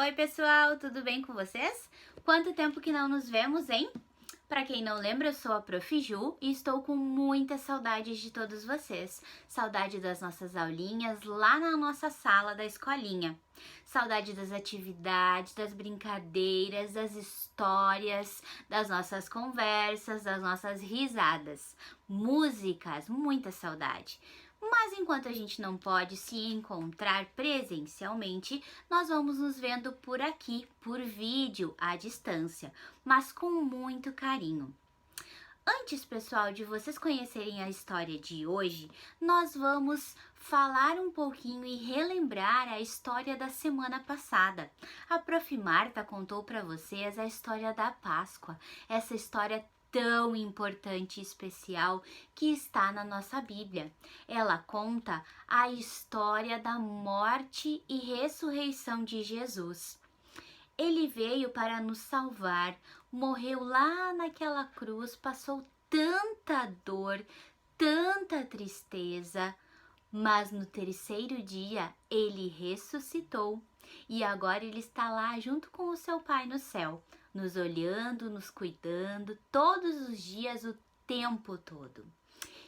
Oi pessoal, tudo bem com vocês? Quanto tempo que não nos vemos, hein? Para quem não lembra, eu sou a Prof. Ju e estou com muitas saudades de todos vocês. Saudade das nossas aulinhas lá na nossa sala da escolinha. Saudade das atividades, das brincadeiras, das histórias, das nossas conversas, das nossas risadas. Músicas, muita saudade. Mas enquanto a gente não pode se encontrar presencialmente, nós vamos nos vendo por aqui, por vídeo, à distância, mas com muito carinho. Antes, pessoal, de vocês conhecerem a história de hoje, nós vamos falar um pouquinho e relembrar a história da semana passada. A Prof. Marta contou para vocês a história da Páscoa, essa história tão importante e especial que está na nossa Bíblia. Ela conta a história da morte e ressurreição de Jesus. Ele veio para nos salvar, morreu lá naquela cruz, passou tanta dor, tanta tristeza, mas no terceiro dia ele ressuscitou e agora ele está lá junto com o seu Pai no céu, nos olhando, nos cuidando todos os dias, o tempo todo.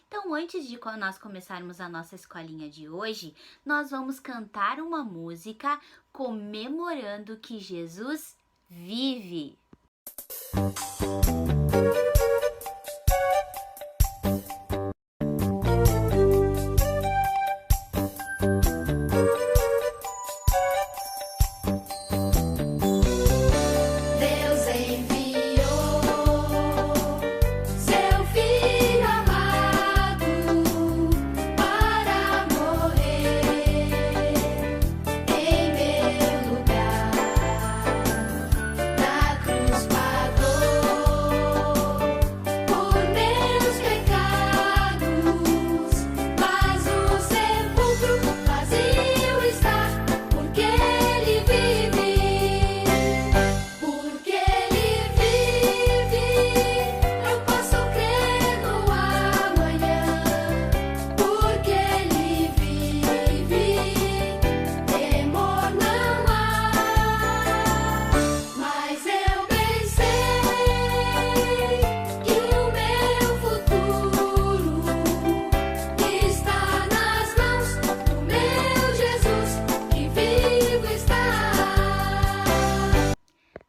Então, antes de nós começarmos a nossa escolinha de hoje, nós vamos cantar uma música comemorando que Jesus vive.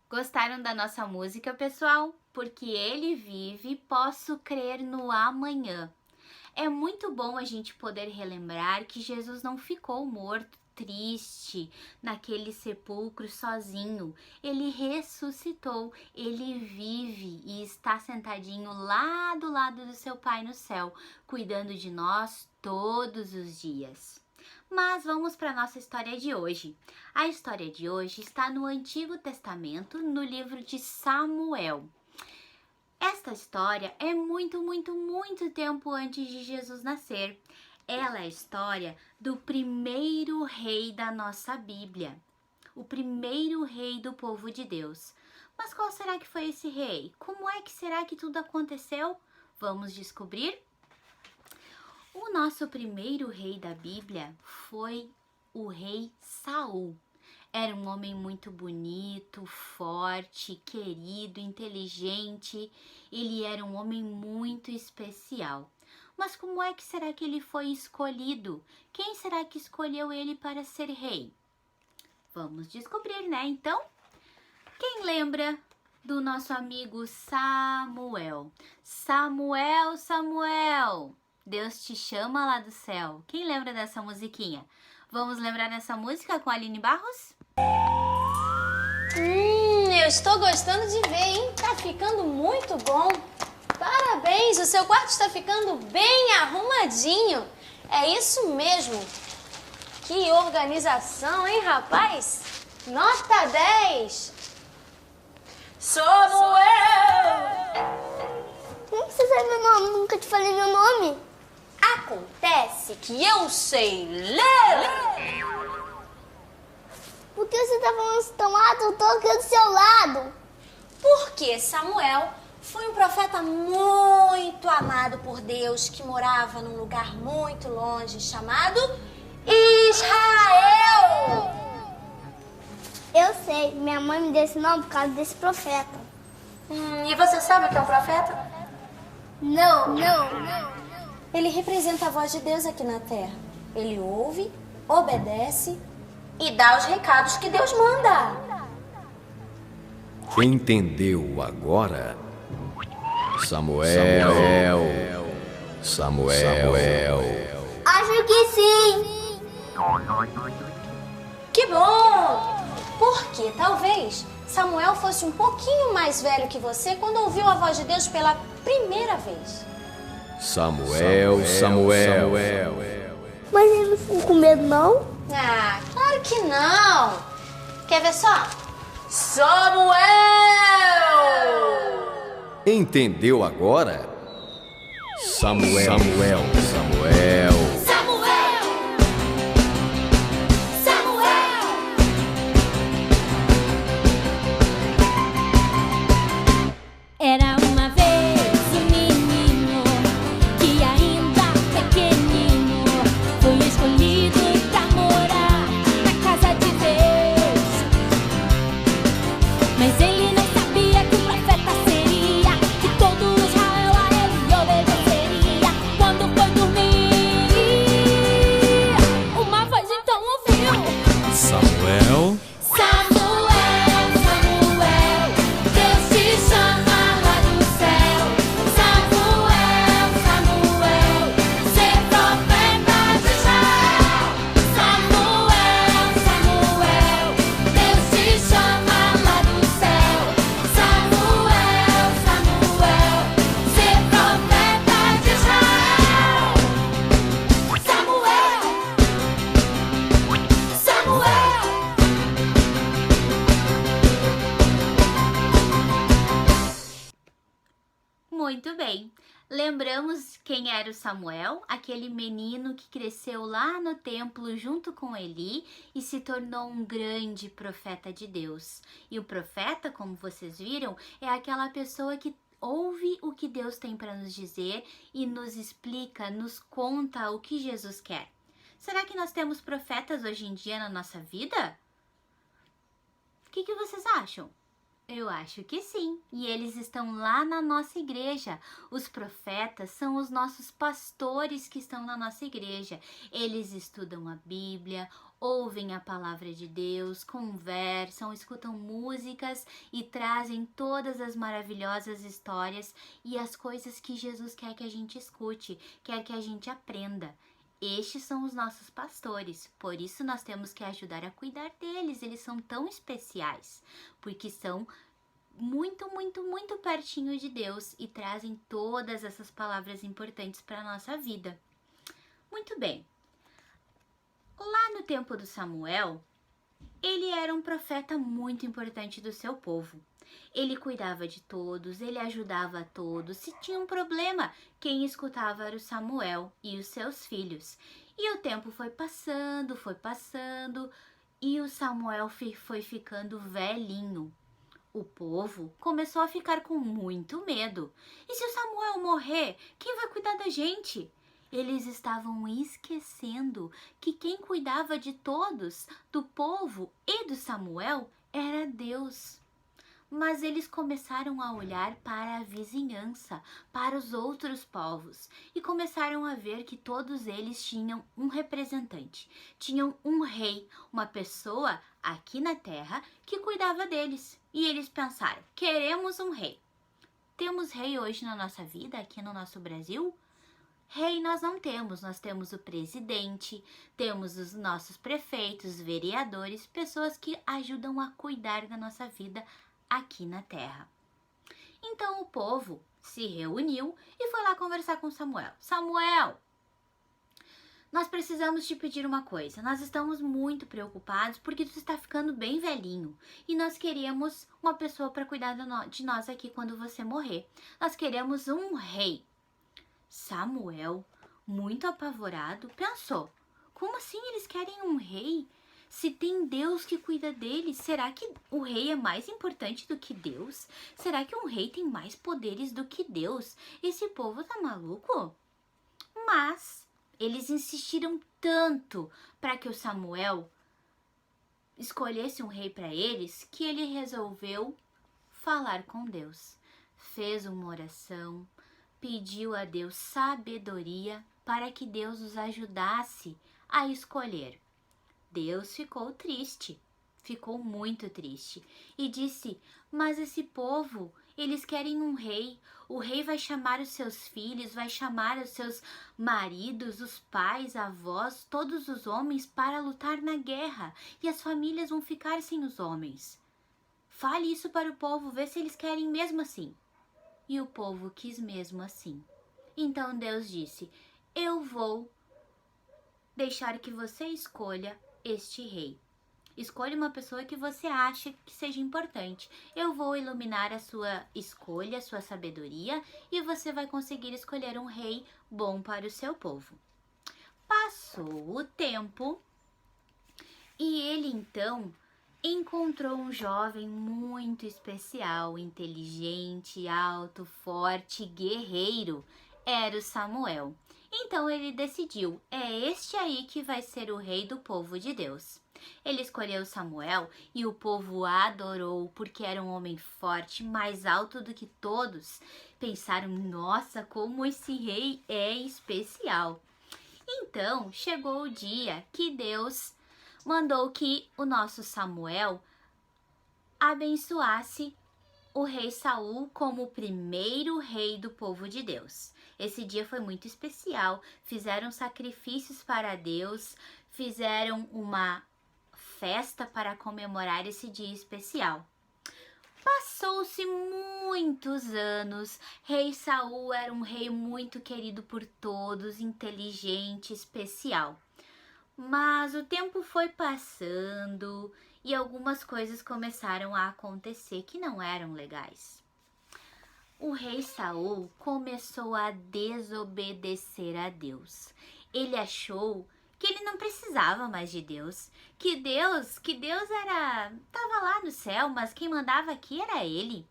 Gostaram da nossa música, pessoal? Porque ele vive, posso crer no amanhã. É muito bom a gente poder relembrar que Jesus não ficou morto, triste, naquele sepulcro sozinho. Ele ressuscitou, ele vive e está sentadinho lá do lado do seu Pai no céu, cuidando de nós todos os dias. Mas vamos para a nossa história de hoje. A história de hoje está no Antigo Testamento, no livro de Samuel. Esta história é muito tempo antes de Jesus nascer. Ela é a história do primeiro rei da nossa Bíblia, o primeiro rei do povo de Deus. Mas qual será que foi esse rei? Como é que será que tudo aconteceu? Vamos descobrir? O nosso primeiro rei da Bíblia foi o rei Saul. Era um homem muito bonito, forte, querido, inteligente. Ele era um homem muito especial. Mas como é que será que ele foi escolhido? Quem será que escolheu ele para ser rei? Vamos descobrir, né? Então, quem lembra do nosso amigo Samuel? Samuel, Samuel! Deus te chama lá do céu. Quem lembra dessa musiquinha? Vamos lembrar dessa música com a Aline Barros? Eu estou gostando de ver, hein? Tá ficando muito bom. Parabéns, o seu quarto está ficando bem arrumadinho. É isso mesmo. Que organização, hein, rapaz? Nota 10. Samuel! Como que você sabe meu nome? Nunca te falei meu nome. Acontece que eu sei ler. Por que você tá falando tão alto? Eu tô aqui do seu lado. Porque Samuel foi um profeta muito amado por Deus que morava num lugar muito longe chamado Israel. Eu sei, minha mãe me deu esse nome por causa desse profeta. E você sabe o que é um profeta? Não. Ele representa a voz de Deus aqui na terra. Ele ouve, obedece e dá os recados que Deus manda. Entendeu agora? Samuel. Acho que sim. Que bom! Porque talvez Samuel fosse um pouquinho mais velho que você quando ouviu a voz de Deus pela primeira vez. Samuel. Mas ele não ficou com medo, não? Ah, claro que não! Quer ver só? Samuel! Entendeu agora? Samuel. Era uma vez um menino que ainda pequenino foi escolhido pra morar na casa de Deus. Mas ele não sabia que o profeta seria, que todo Israel a ele obedeceria. Quando foi dormir, uma voz então ouviu: Samuel. Deus te chama lá do céu. Samuel, ser profeta de Israel. Samuel, Deus te chama lá do céu. Samuel, ser profeta de Israel. Samuel. Muito bem. Lembramos quem era o Samuel, aquele menino que cresceu lá no templo junto com Eli e se tornou um grande profeta de Deus. E o profeta, como vocês viram, é aquela pessoa que ouve o que Deus tem para nos dizer e nos explica, nos conta o que Jesus quer. Será que nós temos profetas hoje em dia na nossa vida? O que vocês acham? Eu acho que sim, e eles estão lá na nossa igreja. Os profetas são os nossos pastores que estão na nossa igreja. Eles estudam a Bíblia, ouvem a palavra de Deus, conversam, escutam músicas e trazem todas as maravilhosas histórias e as coisas que Jesus quer que a gente escute, quer que a gente aprenda. Estes são os nossos pastores, por isso nós temos que ajudar a cuidar deles. Eles são tão especiais, porque são muito pertinho de Deus e trazem todas essas palavras importantes para a nossa vida. Muito bem. Lá no tempo do Samuel, ele era um profeta muito importante do seu povo. Ele cuidava de todos, ele ajudava a todos. Se tinha um problema, quem escutava era o Samuel e os seus filhos. E o tempo foi passando, e o Samuel foi ficando velhinho. O povo começou a ficar com muito medo. E se o Samuel morrer, quem vai cuidar da gente? Eles estavam esquecendo que quem cuidava de todos, do povo e do Samuel, era Deus. Mas eles começaram a olhar para a vizinhança, para os outros povos, e começaram a ver que todos eles tinham um representante, tinham um rei, uma pessoa aqui na terra que cuidava deles. E eles pensaram: queremos um rei. Temos rei hoje na nossa vida, aqui no nosso Brasil? Rei nós não temos, nós temos o presidente, temos os nossos prefeitos, vereadores, pessoas que ajudam a cuidar da nossa vida aqui na terra. Então o povo se reuniu e foi lá conversar com Samuel. Samuel, nós precisamos te pedir uma coisa. Nós estamos muito preocupados porque tu está ficando bem velhinho e nós queremos uma pessoa para cuidar de nós aqui quando você morrer. Nós queremos um rei. Samuel, muito apavorado, pensou: como assim eles querem um rei? Se tem Deus que cuida deles, será que o rei é mais importante do que Deus? Será que um rei tem mais poderes do que Deus? Esse povo tá maluco? Mas eles insistiram tanto para que o Samuel escolhesse um rei para eles, que ele resolveu falar com Deus. Fez uma oração, pediu a Deus sabedoria para que Deus os ajudasse a escolher. Deus ficou triste, ficou muito triste e disse: mas esse povo, eles querem um rei. O rei vai chamar os seus filhos, vai chamar os seus maridos, os pais, avós, todos os homens para lutar na guerra, e as famílias vão ficar sem os homens. Fale isso para o povo, vê se eles querem mesmo assim. E o povo quis mesmo assim. Então Deus disse: eu vou deixar que você escolha este rei. Escolha uma pessoa que você acha que seja importante. Eu vou iluminar a sua escolha, a sua sabedoria, e você vai conseguir escolher um rei bom para o seu povo. Passou o tempo e ele então encontrou um jovem muito especial, inteligente, alto, forte, guerreiro. Era o Samuel. Então ele decidiu: é este aí que vai ser o rei do povo de Deus. Ele escolheu Samuel e o povo adorou, porque era um homem forte, mais alto do que todos. Pensaram: nossa, como esse rei é especial. Então chegou o dia que Deus mandou que o nosso Samuel abençoasse o rei Saul como o primeiro rei do povo de Deus. Esse dia foi muito especial. Fizeram sacrifícios para Deus, fizeram uma festa para comemorar esse dia especial. Passou-se muitos anos. Rei Saul era um rei muito querido por todos, inteligente, especial. Mas o tempo foi passando e algumas coisas começaram a acontecer que não eram legais. O rei Saul começou a desobedecer a Deus. Ele achou que ele não precisava mais de Deus, que Deus estava lá no céu, mas quem mandava aqui era ele.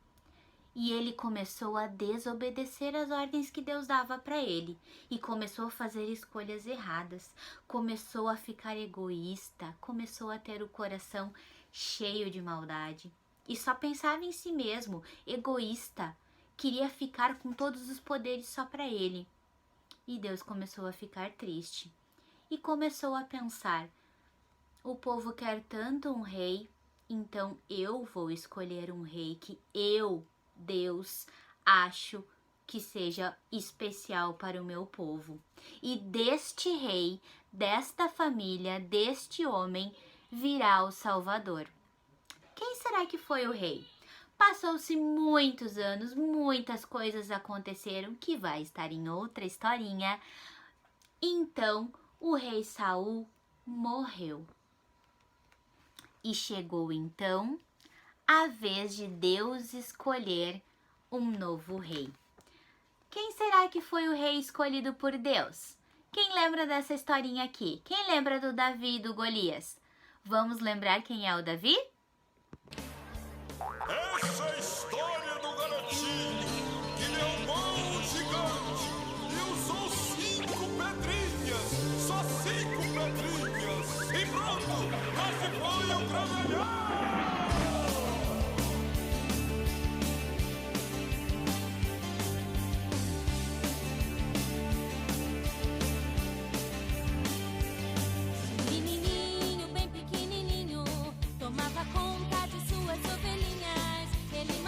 E ele começou a desobedecer as ordens que Deus dava para ele e começou a fazer escolhas erradas, começou a ficar egoísta, começou a ter o coração cheio de maldade e só pensava em si mesmo, egoísta, queria ficar com todos os poderes só para ele. E Deus começou a ficar triste e começou a pensar: o povo quer tanto um rei, então eu vou escolher um rei que eu, Deus, acho que seja especial para o meu povo. E deste rei, desta família, deste homem, virá o Salvador. Quem será que foi o rei? Passou-se muitos anos, muitas coisas aconteceram que vai estar em outra historinha. Então, o rei Saul morreu. E chegou então a vez de Deus escolher um novo rei. Quem será que foi o rei escolhido por Deus? Quem lembra dessa historinha aqui? Quem lembra do Davi e do Golias? Vamos lembrar quem é o Davi? Essa é a história do garotinho que derrubou um gigante e usou 5 pedrinhas, só 5 pedrinhas, e pronto, lá se foi o trabalhar. Menininho bem pequenininho tomava conta de suas ovelhinhas. Ele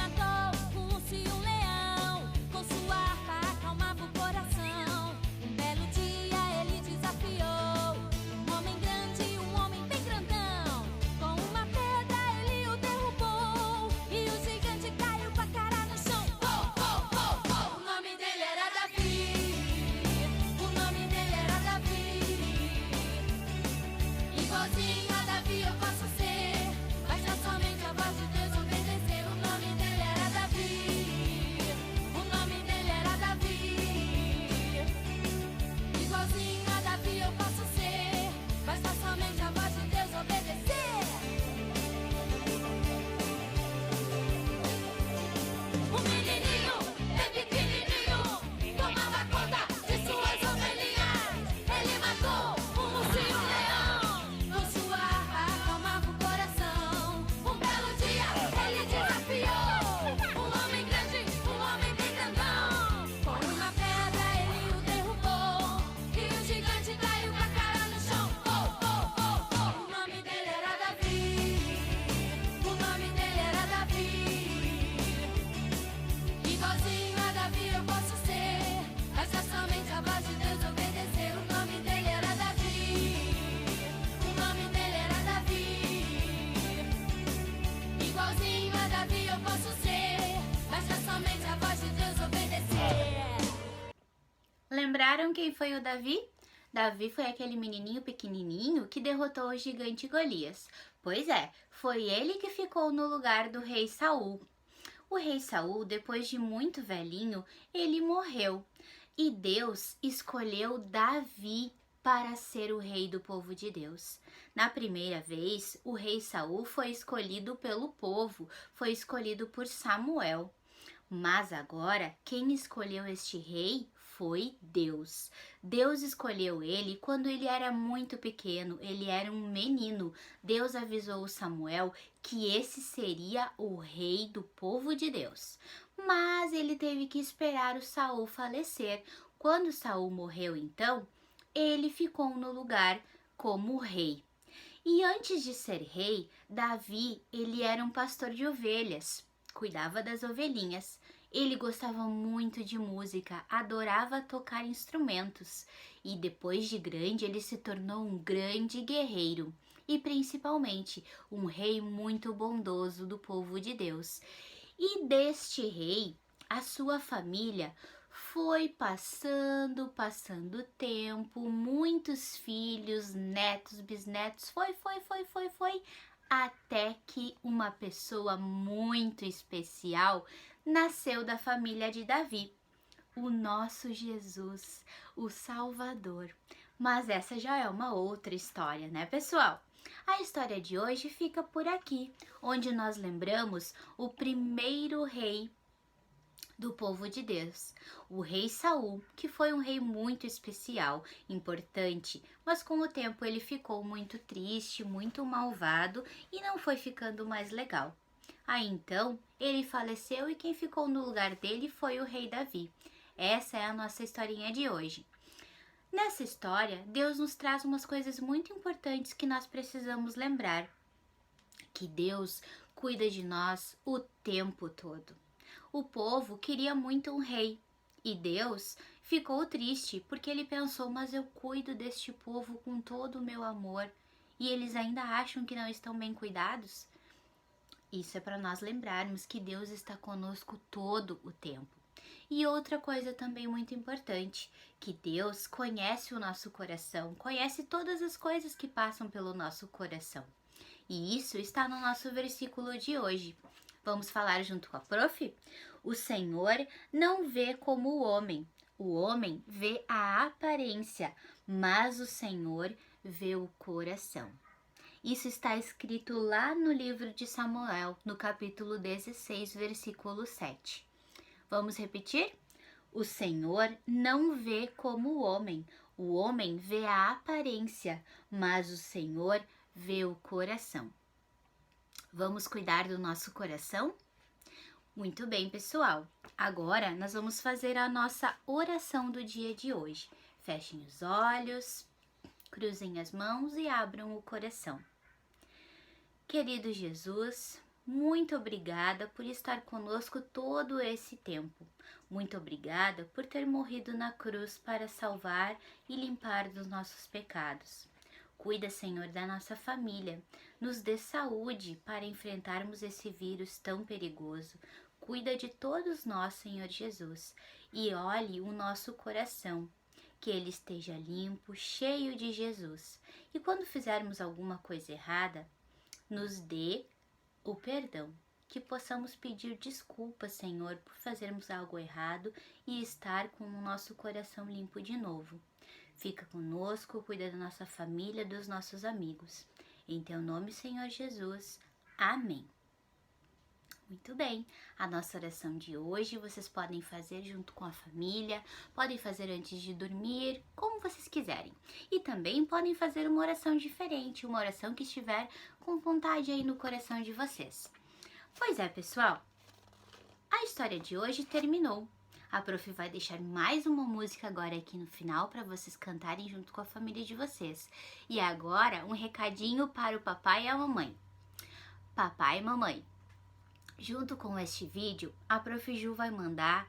lembraram quem foi o Davi? Davi foi aquele menininho pequenininho que derrotou o gigante Golias. Pois é, foi ele que ficou no lugar do rei Saul. O rei Saul, depois de muito velhinho, ele morreu. E Deus escolheu Davi para ser o rei do povo de Deus. Na primeira vez, o rei Saul foi escolhido pelo povo, foi escolhido por Samuel. Mas agora, quem escolheu este rei foi Deus. Deus escolheu ele quando ele era muito pequeno, ele era um menino. Deus avisou Samuel que esse seria o rei do povo de Deus. Mas ele teve que esperar o Saul falecer. Quando Saul morreu, então, ele ficou no lugar como rei. E antes de ser rei, Davi, ele era um pastor de ovelhas, cuidava das ovelhinhas. Ele gostava muito de música, adorava tocar instrumentos. E depois de grande, ele se tornou um grande guerreiro e principalmente um rei muito bondoso do povo de Deus. E deste rei, a sua família foi passando o tempo, muitos filhos, netos, bisnetos, foi, até que uma pessoa muito especial nasceu da família de Davi, o nosso Jesus, o Salvador. Mas essa já é uma outra história, né, pessoal? A história de hoje fica por aqui, onde nós lembramos o primeiro rei do povo de Deus, o rei Saul, que foi um rei muito especial, importante, mas com o tempo ele ficou muito triste, muito malvado e não foi ficando mais legal. Aí então ele faleceu e quem ficou no lugar dele foi o rei Davi. Essa é a nossa historinha de hoje. Nessa história, Deus nos traz umas coisas muito importantes que nós precisamos lembrar. Que Deus cuida de nós o tempo todo. O povo queria muito um rei e Deus ficou triste porque ele pensou, mas eu cuido deste povo com todo o meu amor e eles ainda acham que não estão bem cuidados? Isso é para nós lembrarmos que Deus está conosco todo o tempo. E outra coisa também muito importante, que Deus conhece o nosso coração, conhece todas as coisas que passam pelo nosso coração. E isso está no nosso versículo de hoje. Vamos falar junto com a prof? O Senhor não vê como o homem vê a aparência, mas o Senhor vê o coração. Isso está escrito lá no livro de Samuel, no capítulo 16, versículo 7. Vamos repetir? O Senhor não vê como o homem vê a aparência, mas o Senhor vê o coração. Vamos cuidar do nosso coração? Muito bem, pessoal. Agora nós vamos fazer a nossa oração do dia de hoje. Fechem os olhos, cruzem as mãos e abram o coração. Querido Jesus, muito obrigada por estar conosco todo esse tempo. Muito obrigada por ter morrido na cruz para salvar e limpar dos nossos pecados. Cuida, Senhor, da nossa família. Nos dê saúde para enfrentarmos esse vírus tão perigoso. Cuida de todos nós, Senhor Jesus, e olhe o nosso coração, que ele esteja limpo, cheio de Jesus. E quando fizermos alguma coisa errada, nos dê o perdão, que possamos pedir desculpas, Senhor, por fazermos algo errado e estar com o nosso coração limpo de novo. Fica conosco, cuida da nossa família, dos nossos amigos. Em teu nome, Senhor Jesus. Amém. Muito bem, a nossa oração de hoje vocês podem fazer junto com a família, podem fazer antes de dormir, como vocês quiserem. E também podem fazer uma oração diferente, uma oração que estiver com vontade aí no coração de vocês. Pois é, pessoal, a história de hoje terminou. A prof vai deixar mais uma música agora aqui no final para vocês cantarem junto com a família de vocês. E agora um recadinho para o papai e a mamãe. Papai e mamãe, junto com este vídeo, a Prof. Ju vai mandar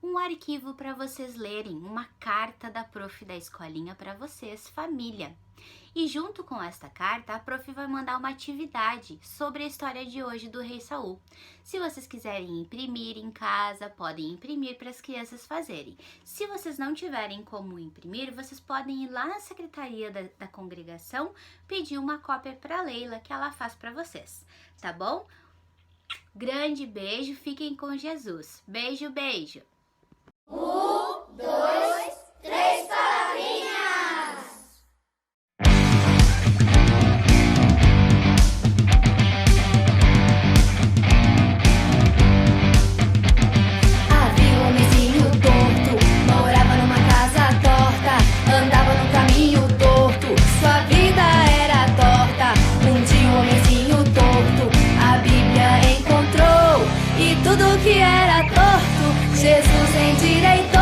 um arquivo para vocês lerem, uma carta da prof da escolinha para vocês, família. E junto com esta carta, a prof vai mandar uma atividade sobre a história de hoje do rei Saul. Se vocês quiserem imprimir em casa, podem imprimir para as crianças fazerem. Se vocês não tiverem como imprimir, vocês podem ir lá na secretaria da congregação, pedir uma cópia para a Leila, que ela faz para vocês, tá bom? Grande beijo, fiquem com Jesus. Beijo, beijo! 1, 2, 3, palavrinhas! Havia um homenzinho torto, morava numa casa torta, andava no caminho torto, sua vida era torta. Um dia um homenzinho torto, a Bíblia encontrou, e tudo que era torto, Jesus endireitou.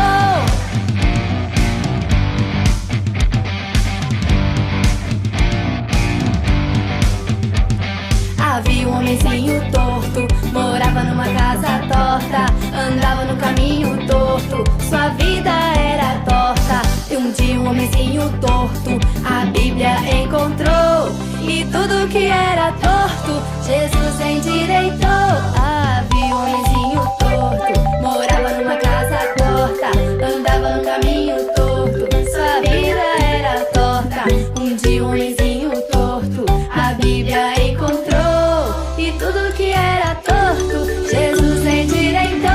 Havia um homenzinho torto, morava numa casa torta, andava no caminho torto, sua vida era torta. E um dia um homenzinho torto, a Bíblia encontrou, e tudo que era torto, Jesus endireitou. Havia um homenzinho torto, morava numa casa torta, andava no caminho torto, sua vida era torta. Um dia um homenzinho torto, a Bíblia encontrou, e tudo que era torto, Jesus endireitou.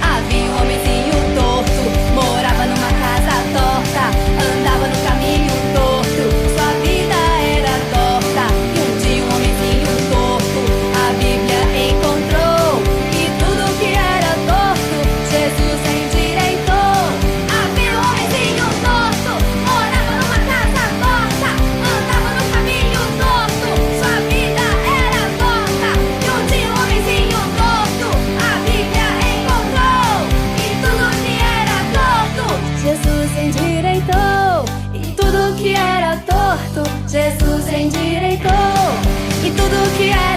Havia um homenzinho torto, morava numa casa torta, andava no caminho torto, sua vida era torta. E um dia um homenzinho torto, a Bíblia encontrou, e tudo que era torto, Jesus endireitou. Havia um homenzinho torto, morava numa casa torta, andava no caminho torto, sua vida era torta. E um dia um homenzinho torto, a Bíblia encontrou, e tudo que era torto, Jesus endireitou. E tudo que era torto, Jesus endireitou. E tudo que era